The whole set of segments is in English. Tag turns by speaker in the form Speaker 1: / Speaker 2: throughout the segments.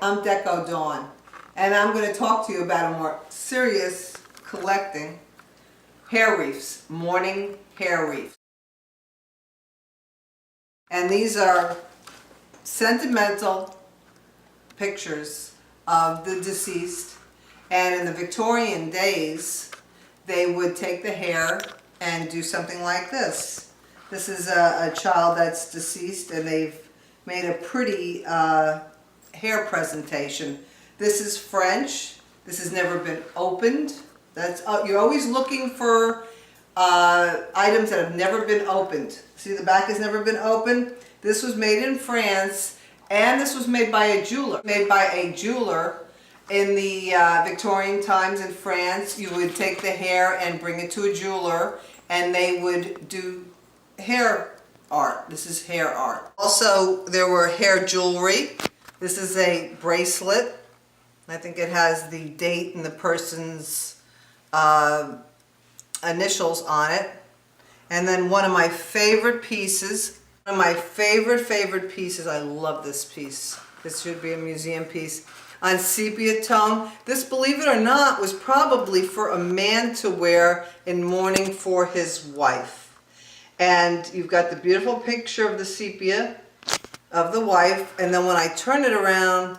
Speaker 1: I'm Deco Dawn, and I'm going to talk to you about a more serious collecting hair wreaths, mourning hair wreaths. And these are sentimental pictures of the deceased, and in the Victorian days they would take the hair and do something like this. This is a child that's deceased, and they've made a pretty hair presentation. This is French. This has never been opened. That's you're always looking for items that have never been opened. See, the back has never been opened. This was made in France, and this was made by a jeweler. Made by a jeweler in the Victorian times in France. You would take the hair and bring it to a jeweler, and they would do hair art. This is hair art. Also, there were hair jewelry. This is a bracelet. I think it has the date and the person's initials on it. And then one of my favorite pieces, I love this piece. This should be a museum piece. On sepia tone. This, believe it or not, was probably for a man to wear in mourning for his wife. And you've got the beautiful picture of the sepia of the wife, and then when I turn it around,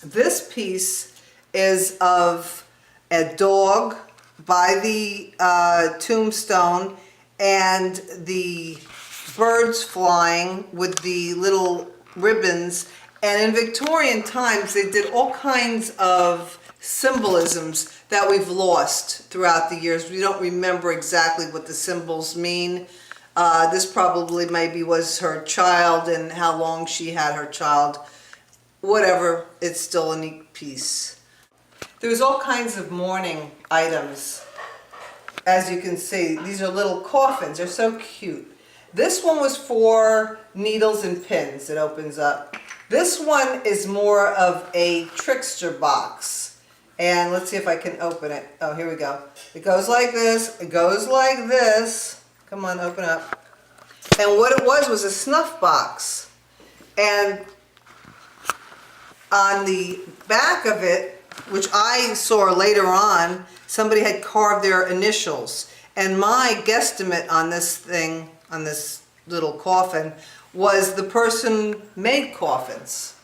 Speaker 1: this piece is of a dog by the tombstone and the birds flying with the little ribbons. And in Victorian times they did all kinds of symbolisms that we've lost throughout the years. We don't remember exactly what the symbols mean. This probably maybe was her child and how long she had her child. Whatever, it's still a neat piece. There's all kinds of mourning items. As you can see, these are little coffins. They're so cute. This one was for needles and pins. It opens up. This one is more of a trickster box. And let's see if I can open it. Oh, here we go. It goes like this. It goes like this. Come on, open up. And what it was a snuff box. And on the back of it, which I saw later on, somebody had carved their initials. And my guesstimate on this thing, on this little coffin, was the person made coffins.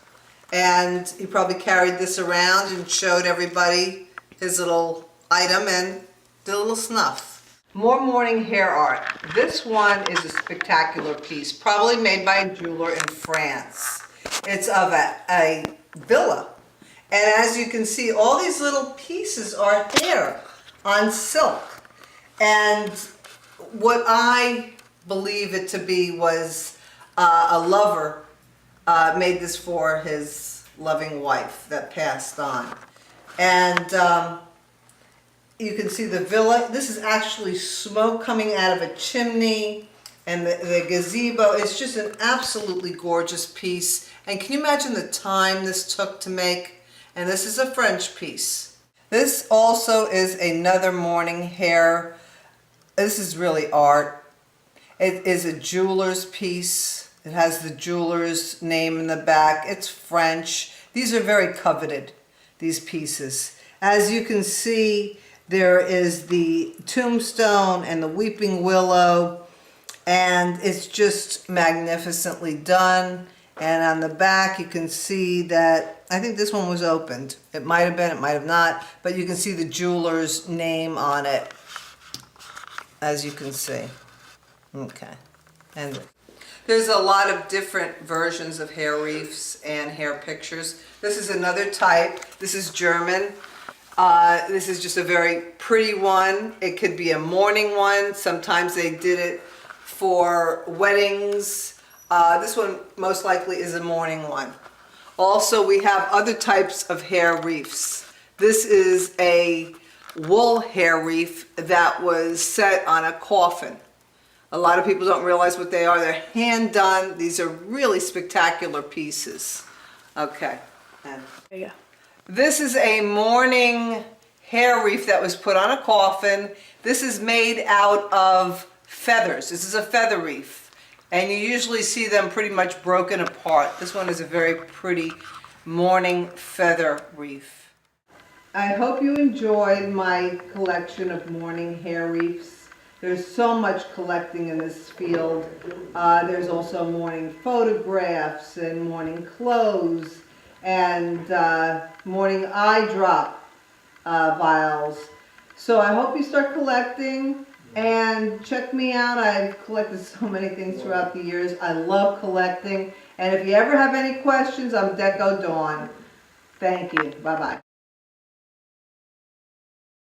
Speaker 1: And he probably carried this around and showed everybody his little item and did a little snuff. More mourning hair art. This one is a spectacular piece, probably made by a jeweler in France. It's of a villa. And as you can see, all these little pieces are hair on silk. And what I believe it to be was a lover made this for his loving wife that passed on. And you can see the villa. This is actually smoke coming out of a chimney, and the gazebo. It's just an absolutely gorgeous piece. And can you imagine the time this took to make? And this is a French piece. This also is another mourning hair. This is really art. It is a jeweler's piece. It has the jeweler's name in the back. It's French. These are very coveted, these pieces. As you can see, there is the tombstone and the weeping willow, and it's just magnificently done. And on the back you can see that, I think this one was opened. It might have been, it might have not, but you can see the jeweler's name on it, as you can see. Okay. And there's a lot of different versions of hair wreaths and hair pictures. This is another type. This is German. This is just a very pretty one. It could be a mourning one. Sometimes they did it for weddings. This one most likely is a mourning one. Also, we have other types of hair wreaths. This is a wool hair wreath that was set on a coffin. A lot of people don't realize what they are. They're hand done. These are really spectacular pieces. Okay. And there you go. This is a mourning hair wreath that was put on a coffin. This is made out of feathers. This is a feather wreath. And you usually see them pretty much broken apart. This one is a very pretty Mourning feather wreath. I hope you enjoyed my collection of mourning hair wreaths. There's so much collecting in this field. There's also mourning photographs and mourning clothes and mourning eye drop vials. So I hope you start collecting and check me out. I've collected so many things throughout the years. I love collecting. And if you ever have any questions, I'm Deco Dawn. Thank you. Bye-bye.